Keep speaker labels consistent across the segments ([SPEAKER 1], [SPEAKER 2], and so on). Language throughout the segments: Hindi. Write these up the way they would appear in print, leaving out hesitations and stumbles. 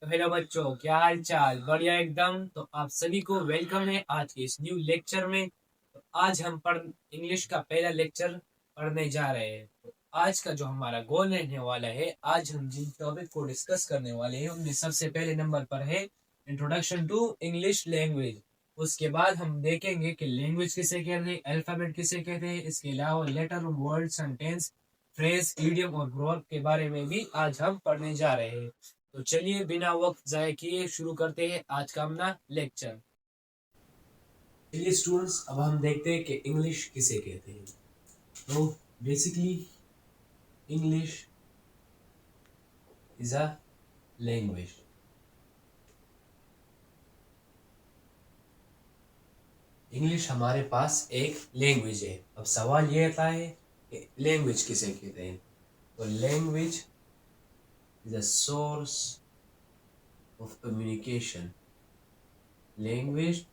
[SPEAKER 1] तो हेलो बच्चों, क्या हाल चाल? बढ़िया एकदम। तो आप सभी को वेलकम है आज के इस न्यू लेक्चर में। तो आज हम इंग्लिश का पहला लेक्चर पढ़ने जा रहे हैं। तो आज का जो हमारा गोल रहने वाला है, आज हम जिन टॉपिक को डिस्कस करने वाले हैं उनमें सबसे पहले नंबर पर है इंट्रोडक्शन टू इंग्लिश लैंग्वेज। उसके बाद हम देखेंगे कि लैंग्वेज किसे कहते हैं, अल्फाबेट किसे कहते हैं। इसके अलावा letter, word, sentence, phrase, idiom और वर्ब के बारे में भी आज हम पढ़ने जा रहे हैं। तो चलिए बिना वक्त जाए किए शुरू करते हैं आज का अपना लेक्चर। चलिए स्टूडेंट्स, अब हम देखते हैं कि इंग्लिश किसे कहते हैं। तो basically English is a language. English हमारे पास एक लैंग्वेज है। अब सवाल ये आता है कि लैंग्वेज किसे कहते हैं। तो language is a source of communication. Language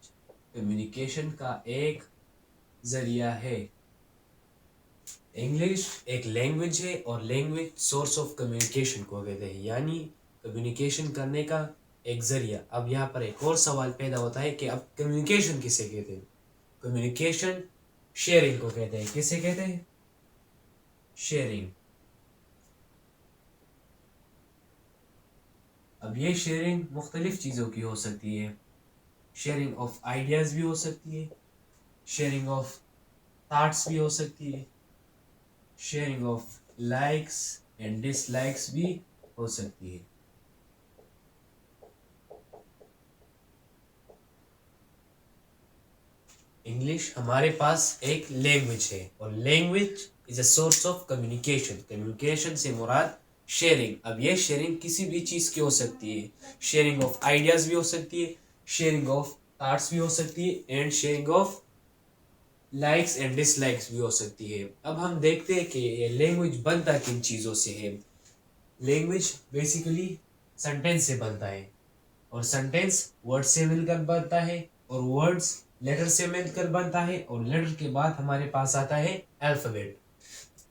[SPEAKER 1] communication का एक जरिया है। इंग्लिश एक लैंग्वेज है और लैंग्वेज सोर्स ऑफ कम्युनिकेशन को कहते हैं, यानी कम्युनिकेशन करने का एक जरिया। अब यहाँ पर एक और सवाल पैदा होता है कि अब कम्युनिकेशन किसे कहते हैं। कम्युनिकेशन शेयरिंग को कहते हैं। किसे कहते हैं? शेयरिंग। अब ये शेयरिंग मुख्तलिफ चीज़ों की हो सकती है। शेयरिंग ऑफ आइडियाज़ भी हो सकती है, शेयरिंग ऑफ थॉट्स भी हो सकती है, sharing of likes and dislikes भी हो सकती है। इंग्लिश हमारे पास एक लैंग्वेज है और language is a source of communication. Communication से मुराद शेयरिंग। अब ये शेयरिंग किसी भी चीज़ की हो सकती है। शेयरिंग ऑफ आइडियाज़ भी हो सकती है, शेयरिंग ऑफ थॉट्स भी हो सकती है and sharing of likes and dislikes भी हो सकती है। अब हम देखते हैं कि ये लैंग्वेज बनता किन चीज़ों से है। लैंग्वेज बेसिकली सेंटेंस से बनता है और सेंटेंस वर्ड से मिलकर बनता है और वर्ड्स लेटर से मिलकर बनता है और लेटर के बाद हमारे पास आता है अल्फाबेट।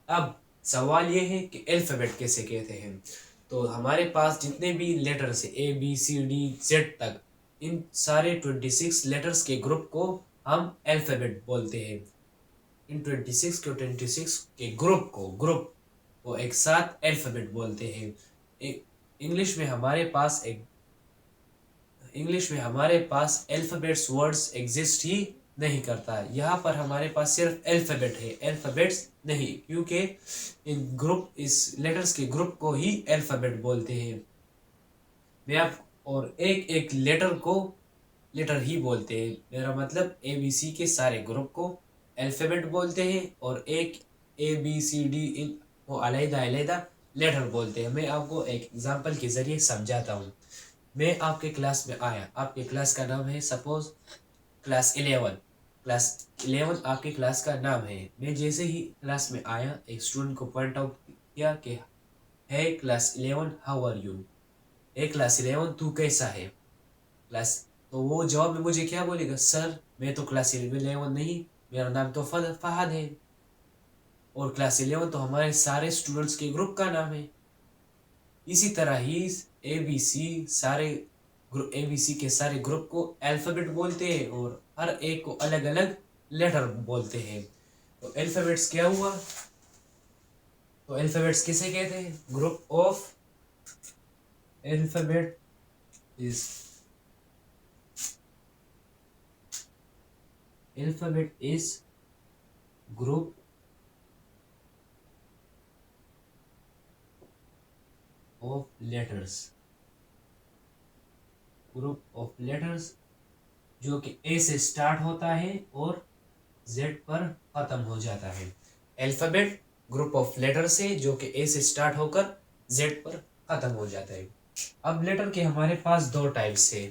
[SPEAKER 1] अब सवाल ये है कि अल्फाबेट कैसे कहते हैं। तो हमारे पास जितने भी लेटर्स है ABCD Z तक, इन सारे 26 लेटर्स के ग्रुप को हम अल्फाबेट बोलते हैं। इन 26 के 26 के ग्रुप को एक साथ अल्फाबेट बोलते हैं। इंग्लिश में हमारे पास एक इंग्लिश में हमारे पास अल्फाबेट्स वर्ड्स एग्जिस्ट ही नहीं करता। यहाँ पर हमारे पास सिर्फ अल्फाबेट है, अल्फाबेट्स नहीं, क्योंकि इस लेटर्स के ग्रुप को ही अल्फाबेट बोलते हैं। मैं आप और एक एक लेटर को लेटर ही बोलते हैं। मेरा मतलब ABC के सारे ग्रुप को अल्फाबेट बोलते हैं और एक ABCD इन को अलग अलग लेटर बोलते हैं। मैं आपको एक एग्जांपल के जरिए समझाता हूँ। मैं आपके क्लास में आया, आपके क्लास का नाम है सपोज क्लास 11 आपके क्लास का नाम है। मैं जैसे ही क्लास में आया, एक स्टूडेंट को पॉइंट आउट किया कि है क्लास 11 हाउ आर यू। ए क्लास 11 तू कैसा है। क्लास तो वो जवाब में मुझे क्या बोलेगा, सर मैं तो क्लास 11 नहीं, मेरा नाम तो फहद है। और क्लास 11 तो हमारे सारे स्टूडेंट्स के ग्रुप का नाम है। इसी तरह ही ABC के सारे ग्रुप को अल्फाबेट बोलते हैं और हर एक को अलग अलग लेटर बोलते हैं। तो अल्फाबेट्स क्या हुआ? तो अल्फाबेट्स किसे कहते हैं? Group of alphabet is group of letters. Group of letters जो कि A से स्टार्ट होता है और Z पर खत्म हो जाता है। अल्फाबेट ग्रुप ऑफ लेटर से जो कि A से स्टार्ट होकर Z पर खत्म हो जाता है। अब लेटर के हमारे पास दो टाइप्स है।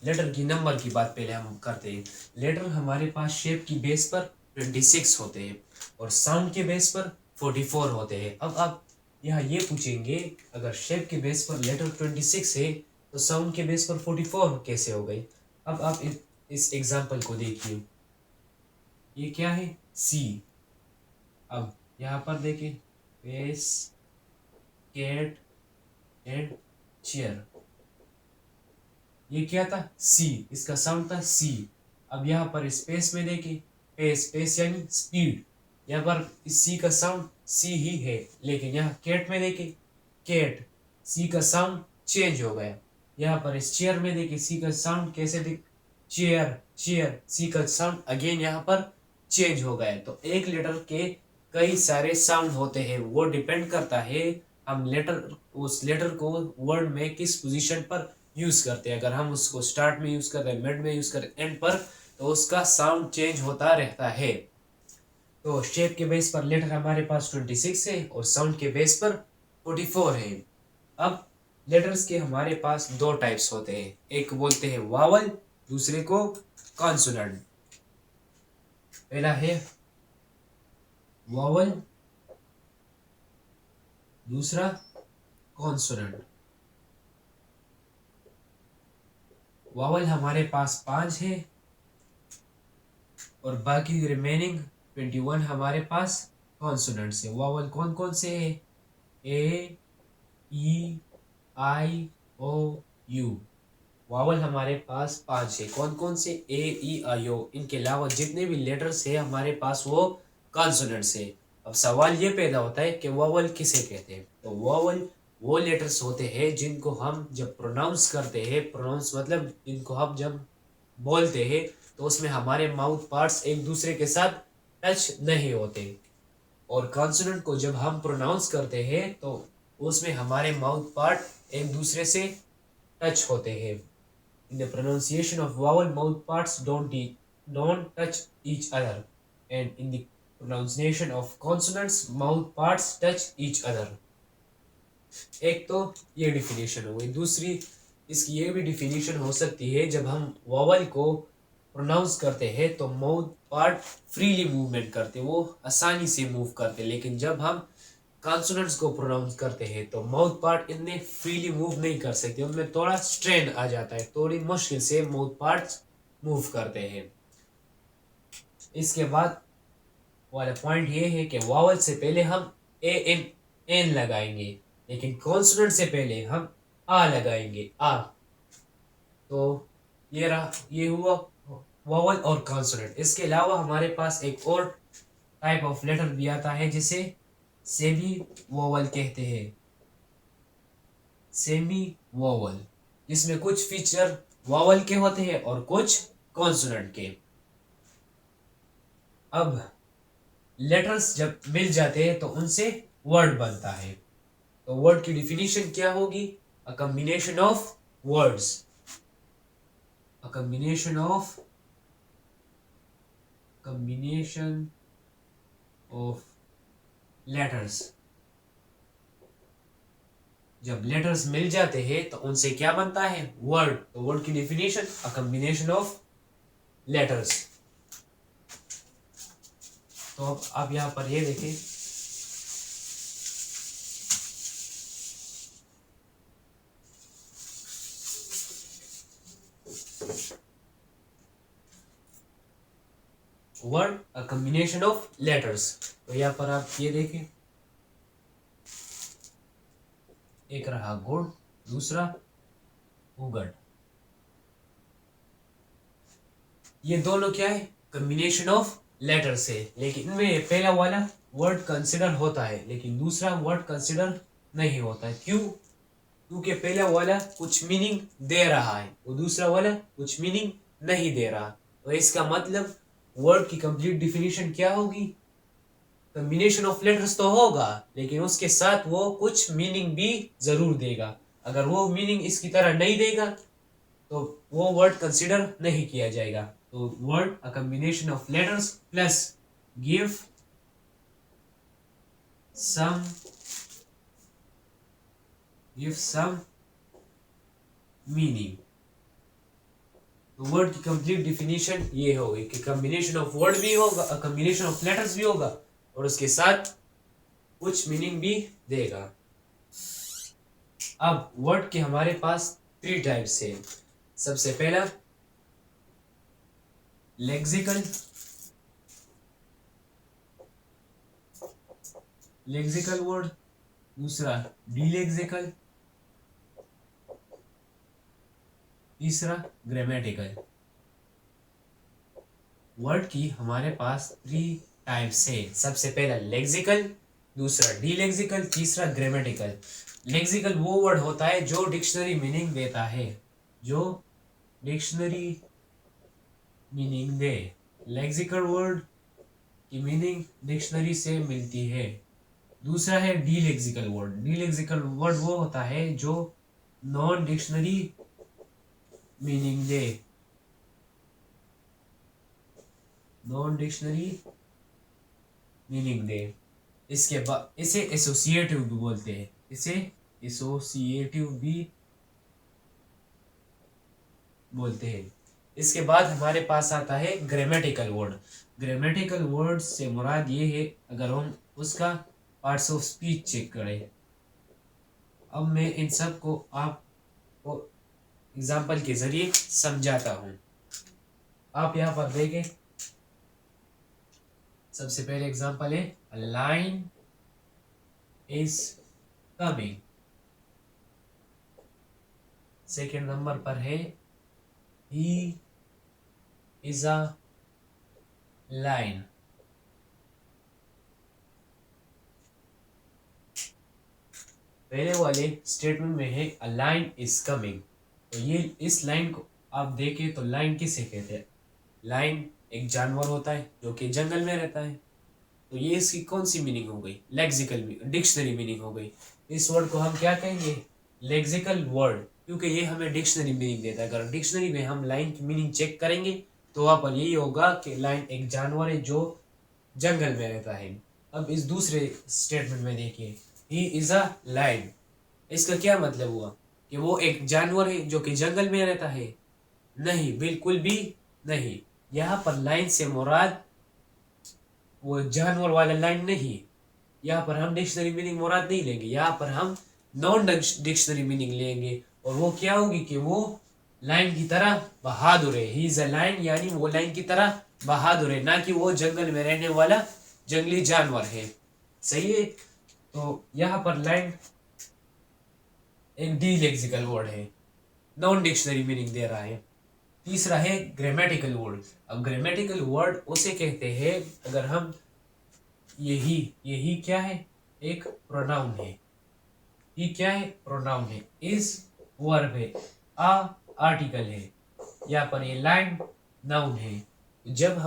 [SPEAKER 1] लेटर की नंबर की बात पहले हम करते हैं। लेटर हमारे पास शेप की बेस पर 26 होते हैं और साउंड के बेस पर 44 होते हैं। अब आप यहाँ ये पूछेंगे अगर शेप के बेस पर लेटर 26 है तो साउंड के बेस पर 44 कैसे हो गई। अब आप इस एग्जाम्पल को देखिए, ये क्या है सी। अब यहाँ पर देखें बेस, कैट एंड चेयर, ये क्या था सी, इसका साउंड था सी। अब यहाँ पर स्पेस में देखें स्पेस यानी स्पीड, यहाँ पर इस सी का साउंड सी ही है, लेकिन यहाँ कैट में देखें कैट, सी का साउंड चेंज हो गया। यहाँ पर इस चेयर में देखें सी का साउंड कैसे दिख, चेयर चेयर, सी का साउंड अगेन यहाँ पर चेंज हो गया। तो एक लेटर के कई सारे साउंड होते हैं, वो डिपेंड करता है हम लेटर उस लेटर को वर्ड में किस पोजीशन पर यूज करते हैं। अगर हम उसको स्टार्ट में यूज करते हैं, मिड में यूज करते हैं, एंड पर, तो उसका साउंड चेंज होता रहता है। तो शेप के बेस पर लेटर हमारे पास 26 है और साउंड के बेस पर 44 है। अब लेटर्स के हमारे पास दो टाइप्स होते हैं, एक बोलते हैं वावल, दूसरे को कॉन्सोनेंट। पहला है वावल, दूसरा कॉन्सोनेंट। वावल हमारे पास 5 है और बाकी रिमेनिंग 21 हमारे पास कॉन्सोनेंट्स है। वावल कौन कौन से है, ए, ई, आई, ओ, यू। वावल हमारे पास 5 है, कौन कौन से, ए, ई, आई, ओ। इनके अलावा जितने भी लेटर्स है हमारे पास वो कॉन्सोनेंट्स है। अब सवाल ये पैदा होता है कि वावल किसे कहते हैं। तो वावल वो लेटर्स होते हैं जिनको हम जब प्रोनाउंस करते हैं, प्रोनाउंस मतलब इनको हम जब बोलते हैं तो उसमें हमारे माउथ पार्ट्स एक दूसरे के साथ टच नहीं होते। और कॉन्सोनेंट को जब हम प्रोनाउंस करते हैं तो उसमें हमारे माउथ पार्ट एक दूसरे से टच होते हैं। In the pronunciation of vowel mouth parts don't touch each other, and in the pronunciation of consonants mouth parts touch each other। एक तो ये डिफिनेशन हो गई। दूसरी इसकी ये भी डिफिनेशन हो सकती है, जब हम वावल को प्रोनाउंस करते हैं तो माउथ पार्ट फ्रीली मूवमेंट करते, वो आसानी से मूव करते, लेकिन जब हम कॉन्सोनेंट्स को प्रोनाउंस करते हैं तो माउथ पार्ट इतने फ्रीली मूव नहीं कर सकते, उनमें थोड़ा स्ट्रेन आ जाता है, थोड़ी मुश्किल से माउथ पार्ट्स मूव करते हैं। इसके बाद वाला पॉइंट ये है कि वावल से पहले हम ए एन एन लगाएंगे, लेकिन कॉन्सोनेंट से पहले हम आ लगाएंगे, आ। तो ये रहा, ये हुआ वावल और कॉन्सोनेंट। इसके अलावा हमारे पास एक और टाइप ऑफ लेटर भी आता है जिसे सेमी वावल कहते हैं, सेमी वावल, जिसमें कुछ फीचर वावल के होते हैं और कुछ कॉन्सोनेंट के। अब लेटर्स जब मिल जाते हैं तो उनसे वर्ड बनता है। तो वर्ड की डिफिनीशन क्या होगी, अ combination of words, a combination of letters. जब लेटर्स मिल जाते हैं तो उनसे क्या बनता है, वर्ड। तो वर्ड की definition, a combination of letters. तो अब आप यहां पर ये देखें, word a combination of letters. तो यहां पर आप ये देखें, एक रहा गुड़, दूसरा उगड़। ये दोनों क्या है, कॉम्बिनेशन ऑफ लेटर्स है, लेकिन इनमें पहला वाला वर्ड कंसिडर होता है लेकिन दूसरा वर्ड कंसिडर नहीं होता है। क्यों, क्योंकि पहला वाला कुछ मीनिंग दे रहा है और दूसरा वाला कुछ मीनिंग नहीं दे रहा। तो इसका मतलब वर्ड की कंप्लीट डिफिनीशन क्या होगी, कॉम्बिनेशन ऑफ लेटर्स तो होगा लेकिन उसके साथ वो कुछ मीनिंग भी जरूर देगा। अगर वो मीनिंग इसकी तरह नहीं देगा तो वो वर्ड कंसिडर नहीं किया जाएगा। तो word a combination of letters plus give some meaning. तो वर्ड की कंप्लीट डिफिनीशन ये होगी कि कॉम्बिनेशन ऑफ वर्ड भी होगा, कॉम्बिनेशन ऑफ लेटर्स भी होगा और उसके साथ कुछ मीनिंग भी देगा। अब वर्ड के हमारे पास 3 टाइप्स है। सबसे पहला लेक्सिकल, लेक्सिकल वर्ड, दूसरा डीलेक्सिकल, तीसरा ग्रामेटिकल। वर्ड की हमारे पास 3 टाइप्स है। सबसे पहला लेक्सिकल, दूसरा डीलेक्सिकल, तीसरा ग्रामेटिकल। लेक्सिकल वो वर्ड होता है जो डिक्शनरी मीनिंग देता है, जो डिक्शनरी मीनिंग दे। लेक्सिकल वर्ड की मीनिंग डिक्शनरी से मिलती है। दूसरा है डीलेक्सिकल वर्ड। डीलेक्सिकल वर्ड वो होता है जो नॉन डिक्शनरी मीनिंग दे, नॉन डिक्शनरी मीनिंग दे। इसके बाद इसे एसोसिएटिव भी बोलते हैं, इसे एसोसिएटिव भी बोलते हैं। इसके बाद हमारे पास आता है ग्रामेटिकल वर्ड। ग्रामेटिकल वर्ड से मुराद ये है, अगर हम उसका पार्ट्स ऑफ स्पीच चेक करें। अब मैं इन सब को आपको एग्जाम्पल के जरिए समझाता हूँ। आप यहाँ पर देखें, सबसे पहले एग्जाम्पल है a line is coming. Second number पर है ही इज अ लाइन। पहले वाले स्टेटमेंट में है अ लाइन इज कमिंग। तो ये इस लाइन को आप देखें तो लाइन किसे कहते हैं? लाइन एक जानवर होता है जो कि जंगल में रहता है। तो ये इसकी कौन सी मीनिंग हो गई? लेक्सिकल डिक्शनरी मीनिंग हो गई। इस वर्ड को हम क्या कहेंगे? लेक्सिकल वर्ड, क्योंकि ये हमें डिक्शनरी मीनिंग देता है। अगर डिक्शनरी में हम लाइन की मीनिंग चेक करेंगे तो वहां पर यही होगा कि लाइन एक जानवर है जो जंगल में रहता है। अब इस दूसरे स्टेटमेंट में देखिए, ही इज अ लाइन। इसका क्या मतलब हुआ? कि वो एक जानवर है जो कि जंगल में रहता है? नहीं, बिल्कुल भी नहीं। यहाँ पर लाइन से मुराद वो जानवर वाला लाइन नहीं। यहाँ पर हम डिक्शनरी मीनिंग मुराद नहीं लेंगे, यहाँ पर हम नॉन डिक्शनरी मीनिंग लेंगे। और वो क्या होगी कि वो लाइन की तरह बहादुर है। ही इज अ लाइन, यानी वो लाइन की तरह बहादुर है, ना कि वो जंगल में रहने वाला जंगली जानवर है। सही है। तो यहाँ पर लाइन एक डी लेक्सिकल वर्ड है, नॉन डिक्शनरी मीनिंग दे रहा है। तीसरा है ग्रामेटिकल वर्ड। अब ग्रामेटिकल वर्ड उसे कहते हैं अगर हम यही यही क्या है? एक प्रोनाउन है। ये क्या है? प्रोनाउन है। इज वर्ब है। आ आर्टिकल है। यहाँ पर ये लाइन नाउन है। जब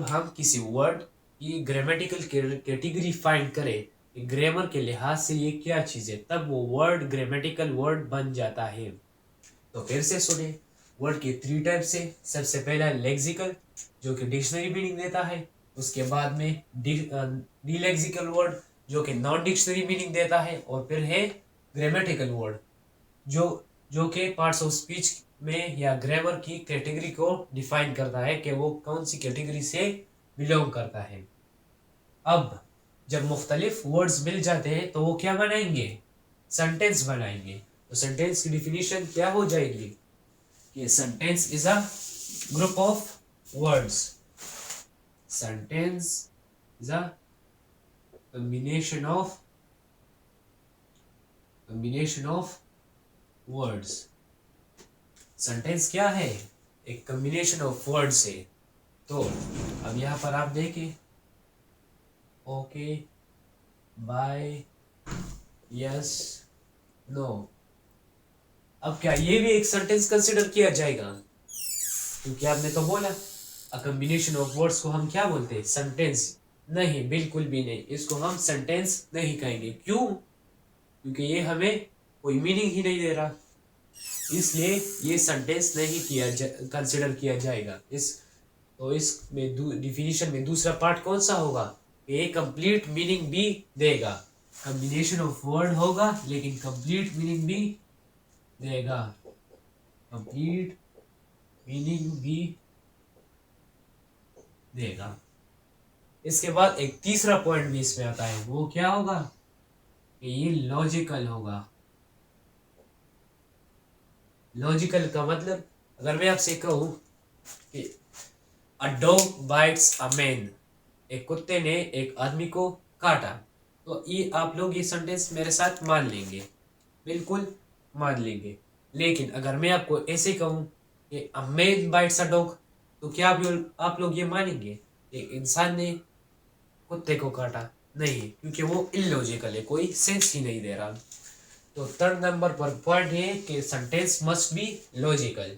[SPEAKER 1] हम किसी वर्ड की ग्रामेटिकल कैटेगरी फाइंड करें कि ग्रामर के लिहाज से ये क्या चीज है, तब वो वर्ड ग्रामेटिकल वर्ड बन जाता है। तो फिर से सुने, वर्ड के 3 टाइप्स है। सबसे पहला लेक्सिकल, जो कि डिक्शनरी मीनिंग देता है। उसके बाद में डीलेक्सिकल वर्ड, जो कि नॉन डिक्शनरी मीनिंग देता है। और फिर है ग्रामेटिकल वर्ड, जो जो कि पार्ट्स ऑफ स्पीच में या ग्रामर की कैटेगरी को डिफाइन करता है कि वो कौन सी कैटेगरी से बिलोंग करता है। अब जब मुख्तलिफ वर्ड्स मिल जाते हैं तो वो क्या बनाएंगे? सेंटेंस बनाएंगे। तो सेंटेंस की डिफिनीशन क्या हो जाएगी कि sentence is a group of words. Sentence is a combination of words. Sentence क्या है? एक कॉम्बिनेशन ऑफ वर्ड्स है। तो अब यहाँ पर आप देखें, ओके, बाय, यस, नो। अब क्या ये भी एक सेंटेंस कंसिडर किया जाएगा? क्योंकि आपने तो बोला अ कॉम्बिनेशन ऑफ वर्ड्स को हम क्या बोलते हैं? सेंटेंस। नहीं, बिल्कुल भी नहीं, इसको हम सेंटेंस नहीं कहेंगे। क्यों? क्योंकि ये हमें कोई मीनिंग ही नहीं दे रहा, इसलिए ये सेंटेंस नहीं कंसिडर किया जाएगा। तो इसमें डिफिनीशन में दूसरा पार्ट कौन सा होगा? ये कंप्लीट मीनिंग भी देगा। कॉम्बिनेशन ऑफ वर्ड होगा लेकिन कंप्लीट मीनिंग भी देगा। कंप्लीट मीनिंग भी देगा। इसके बाद एक तीसरा पॉइंट भी इसमें आता है, वो क्या होगा कि ये लॉजिकल होगा। लॉजिकल का मतलब, अगर मैं आपसे कहूँ कि a dog bytes a man, एक कुत्ते ने एक आदमी को काटा, तो ये आप लोग ये सेंटेंस मेरे साथ मान लेंगे, बिल्कुल मान लेंगे। लेकिन अगर मैं आपको ऐसे कहूँ कि a man bytes a dog, तो क्या आप लोग ये मानेंगे एक इंसान ने कुत्ते को काटा? नहीं, क्योंकि वो इलॉजिकल है, कोई सेंस ही नहीं दे रहा। तो थर्ड नंबर पर पॉइंट है कि sentence must be logical,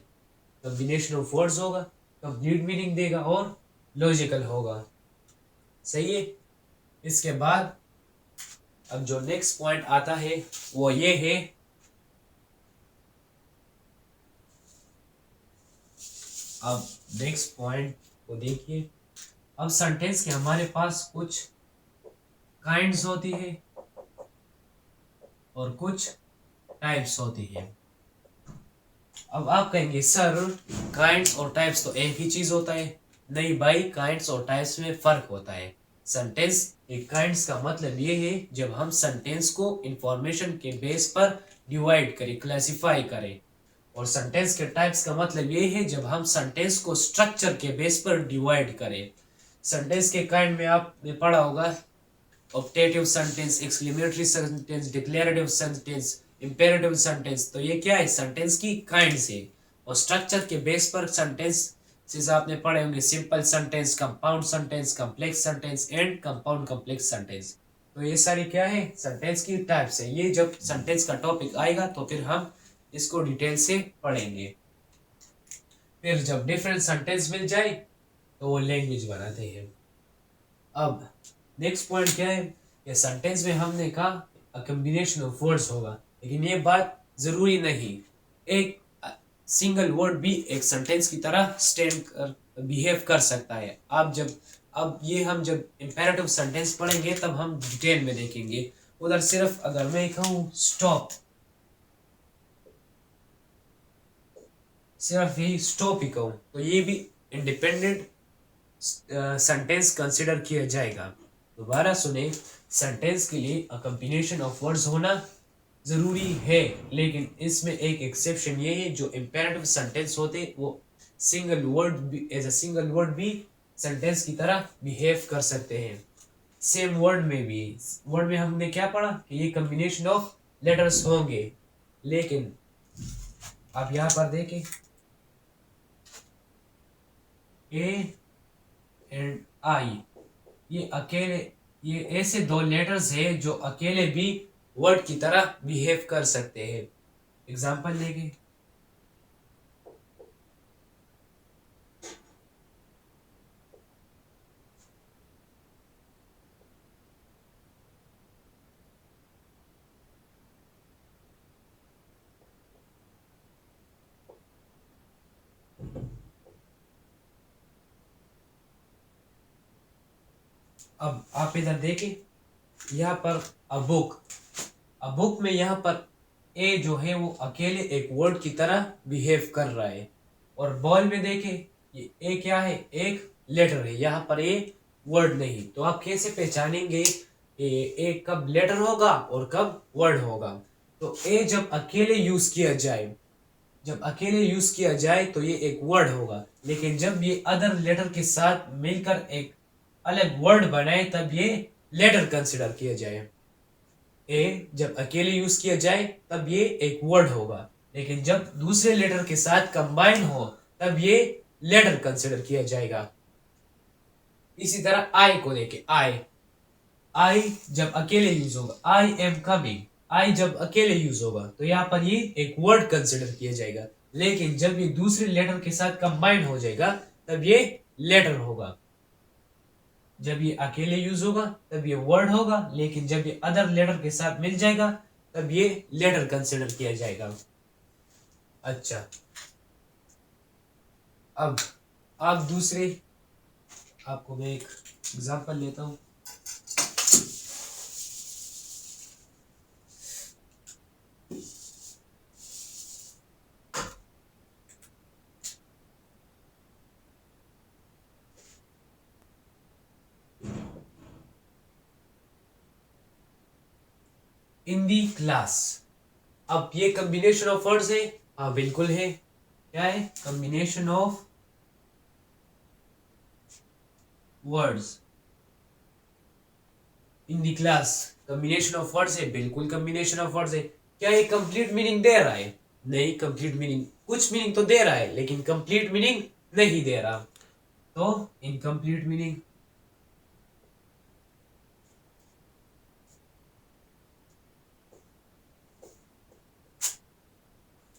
[SPEAKER 1] combination of words होगा, कंप्लीट मीनिंग देगा और लॉजिकल होगा। सही है। इसके बाद अब जो नेक्स्ट पॉइंट आता है वो ये है, अब नेक्स्ट पॉइंट को देखिए। अब सेंटेंस के हमारे पास कुछ काइंड्स होती है और कुछ टाइप्स होती है। अब आप कहेंगे सर, काइंड्स और टाइप्स तो एक ही चीज होता है। नहीं भाई, काइंड्स और टाइप्स में फर्क होता है। सेंटेंस के काइंड्स का मतलब ये है जब हम सेंटेंस को इंफॉर्मेशन के बेस पर डिवाइड करें, क्लासिफाई करें। और सेंटेंस के टाइप्स का मतलब ये है जब हम सेंटेंस को स्ट्रक्चर के बेस पर डिवाइड करें। सेंटेंस के काइंड में आपने पढ़ा होगा optative sentence, exclamatory sentence, declarative sentence, imperative sentence. तो ये क्या है? सेंटेंस की काइंड से। और स्ट्रक्चर के बेस पर सेंटेंस से आपने पढ़े होंगे simple sentence, compound sentence, complex sentence and compound complex sentence. तो ये सारी क्या है? सेंटेंस की टाइप्स है। ये जब सेंटेंस का टॉपिक आएगा तो फिर हम इसको डिटेल से पढ़ेंगे। फिर जब डिफरेंट सेंटेंस मिल जाए तो वो लैंग्वेज बनाते हैं। अब नेक्स्ट पॉइंट क्या है? ये सेंटेंस में हमने कहा अ कॉम्बिनेशन ऑफ वर्ड्स होगा, लेकिन ये बात जरूरी नहीं। एक सिंगल वर्ड भी एक सेंटेंस की तरह स्टैंड कर बिहेव कर सकता है। आप जब अब ये हम जब इंपेरेटिव सेंटेंस पढ़ेंगे तब हम डिटेल में देखेंगे। उधर सिर्फ अगर मैं कहूँ स्टॉप, सिर्फ यही स्टॉप ही कहूँ तो ये भी इंडिपेंडेंट सेंटेंस कंसिडर किया जाएगा। दोबारा सुने, सेंटेंस के लिए अ कॉम्बिनेशन ऑफ वर्ड्स होना जरूरी है, लेकिन इसमें एक एक्सेप्शन ये है, जो इंपेरेटिव सेंटेंस होते वो सिंगल वर्ड भी एज अ सिंगल वर्ड भी सेंटेंस की तरह बिहेव कर सकते हैं। सेम वर्ड में भी, वर्ड में हमने क्या पढ़ा कि ये कॉम्बिनेशन ऑफ लेटर्स होंगे, लेकिन आप यहाँ पर देखें ए एंड आई, ये अकेले, ये ऐसे दो लेटर्स है जो अकेले भी वर्ड की तरह बिहेव कर सकते हैं। एग्जांपल लेंगे, अब आप इधर देखें, यहाँ पर अ बुक, अ बुक में यहाँ पर ए जो है वो अकेले एक वर्ड की तरह बिहेव कर रहा है। और बॉल में देखें, ये ए क्या है? एक लेटर है, यहाँ पर ए वर्ड नहीं। तो आप कैसे पहचानेंगे ए कब लेटर होगा और कब वर्ड होगा? तो ए जब अकेले यूज किया जाए, जब अकेले यूज किया जाए तो ये एक वर्ड होगा, लेकिन जब ये अदर लेटर के साथ मिलकर एक अलग वर्ड बनाए तब ये लेटर कंसिडर किया जाए। ए जब अकेले यूज किया जाए तब ये एक वर्ड होगा, लेकिन जब दूसरे लेटर के साथ कंबाइन हो तब ये लेटर कंसिडर किया जाएगा। इसी तरह आई को देखे, आई, आई जब अकेले यूज होगा, आई एम कमिंग, आई जब अकेले यूज होगा तो यहाँ पर ये एक वर्ड कंसिडर किया जाएगा, लेकिन जब ये दूसरे लेटर के साथ कंबाइन हो जाएगा तब ये लेटर होगा। जब ये अकेले यूज होगा तब ये वर्ड होगा, लेकिन जब ये अदर लेटर के साथ मिल जाएगा तब ये लेटर कंसिडर किया जाएगा। अच्छा, अब आप दूसरे, आपको मैं एक एग्जांपल लेता हूँ। इन दी क्लास। अब ये कॉम्बिनेशन ऑफ वर्ड्स है, हाँ बिल्कुल है। क्या है? Combination of words in the class. Combination of words है, बिल्कुल कॉम्बिनेशन ऑफ वर्ड्स है। क्या ये कंप्लीट मीनिंग दे रहा है? नहीं, कंप्लीट मीनिंग, कुछ मीनिंग तो दे रहा है लेकिन कंप्लीट मीनिंग नहीं दे रहा, तो इनकम्प्लीट मीनिंग।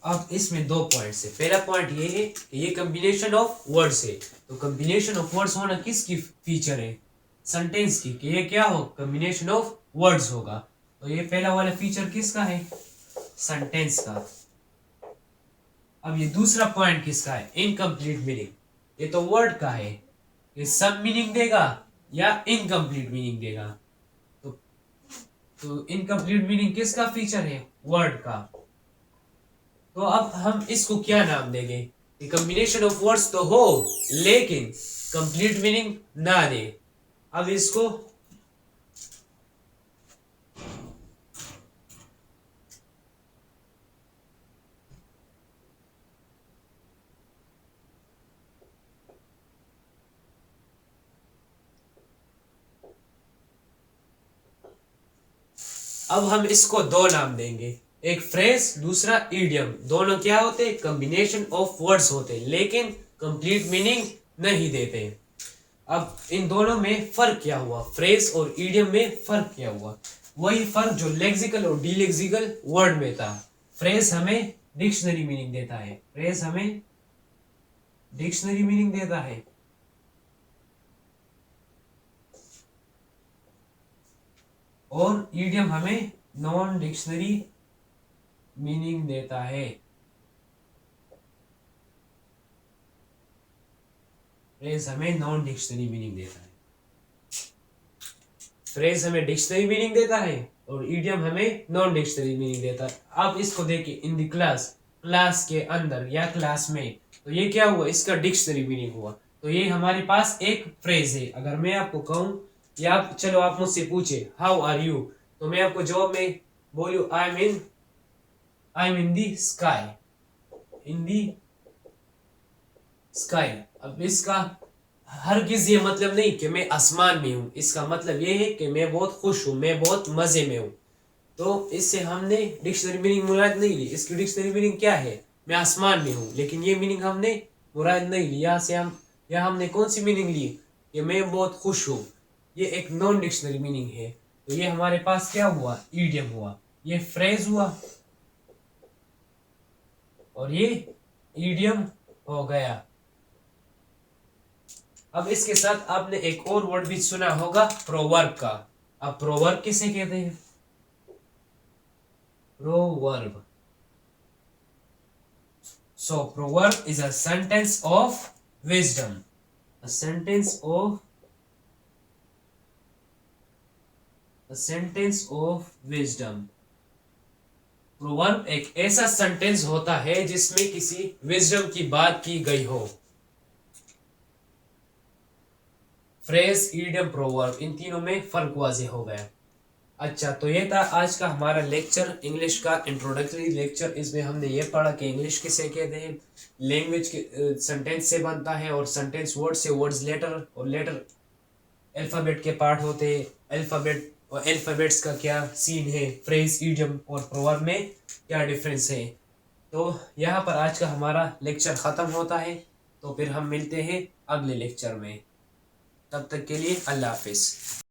[SPEAKER 1] अब इसमें दो पॉइंट्स है। पहला पॉइंट ये है कि ये कॉम्बिनेशन ऑफ वर्ड्स है, तो कॉम्बिनेशन ऑफ वर्ड्स होना किसकी फीचर है? सेंटेंस की, कि ये क्या हो? कॉम्बिनेशन ऑफ वर्ड्स होगा। तो ये पहला वाला फीचर किसका है? सेंटेंस का। अब ये दूसरा पॉइंट किसका है? Incomplete meaning. ये तो वर्ड का है, ये सब मीनिंग देगा या इनकम्प्लीट मीनिंग देगा? तो इनकम्प्लीट मीनिंग किसका फीचर है? वर्ड का। तो अब हम इसको क्या नाम देंगे? कॉम्बिनेशन ऑफ वर्ड्स तो हो लेकिन कंप्लीट मीनिंग ना दे। अब इसको दो नाम देंगे, एक फ्रेज, दूसरा इडियम। दोनों क्या होते? कॉम्बिनेशन ऑफ वर्ड्स होते लेकिन कंप्लीट मीनिंग नहीं देते। अब इन दोनों में फर्क क्या हुआ? फ्रेज और इडियम में फर्क क्या हुआ? वही फर्क जो लेक्सिकल और डिलेक्सिकल वर्ड में था। फ्रेज हमें डिक्शनरी मीनिंग देता है, फ्रेज हमें डिक्शनरी मीनिंग देता है, और इडियम हमें नॉन डिक्शनरी मीनिंग देता है। फ्रेज हमें नॉन डिक्शनरी मीनिंग देता है, फ्रेज हमें डिक्शनरी मीनिंग देता है और इडियम हमें नॉन डिक्शनरी मीनिंग देता है। अब इसको देखिए, इन द क्लास, क्लास के अंदर या क्लास में, तो ये क्या हुआ? इसका डिक्शनरी मीनिंग हुआ। तो ये हमारे पास एक फ्रेज है। अगर मैं आपको कहूं या चलो आप मुझसे पूछे हाउ आर यू, तो मैं आपको जवाब में बोलूं I am in the sky, in the sky. अब इसका हरगिज ये मतलब नहीं कि मैं आसमान में हूं, इसका मतलब ये है कि मैं बहुत खुश हूं, मैं बहुत मजे में हूं। तो इससे हमने डिक्शनरी मीनिंग मुराद नहीं ली। इसकी डिक्शनरी मीनिंग क्या है? मैं आसमान में हूं, लेकिन ये मीनिंग हमने मुराद नहीं ली। यहाँ से हमने कौन सी मीनिंग ली? कि मैं बहुत खुश हूं। ये एक नॉन डिक्शनरी मीनिंग है। तो ये हमारे पास क्या हुआ? ईडियम हुआ। ये फ्रेज हुआ और ये ईडियम हो गया। अब इसके साथ आपने एक और वर्ड भी सुना होगा, प्रोवर्ब का। अब प्रोवर्ब किसे कहते हैं? Proverb. So proverb is a sentence of wisdom. A sentence of wisdom. Proverb एक ऐसा सेंटेंस होता है जिसमें किसी विजडम की बात की गई हो। फ्रेज, ईडियम, प्रोवर्ब, इन तीनों में फर्क वाज़ेह हो गया। अच्छा, तो ये था आज का हमारा लेक्चर, इंग्लिश का इंट्रोडक्टरी लेक्चर। इसमें हमने ये पढ़ा कि इंग्लिश किसे कहते हैं, लैंग्वेज के सेंटेंस से बनता है और सेंटेंस वर्ड से, वर्ड्स लेटर और लेटर अल्फ़ाबेट के पार्ट होते हैं। अल्फ़ाबेट और अल्फ़ाबेट्स का क्या सीन है, फ्रेज, इडियम और प्रोवर्ब में क्या डिफरेंस है। तो यहाँ पर आज का हमारा लेक्चर ख़त्म होता है। तो फिर हम मिलते हैं अगले लेक्चर में। तब तक के लिए अल्लाह हाफिज़।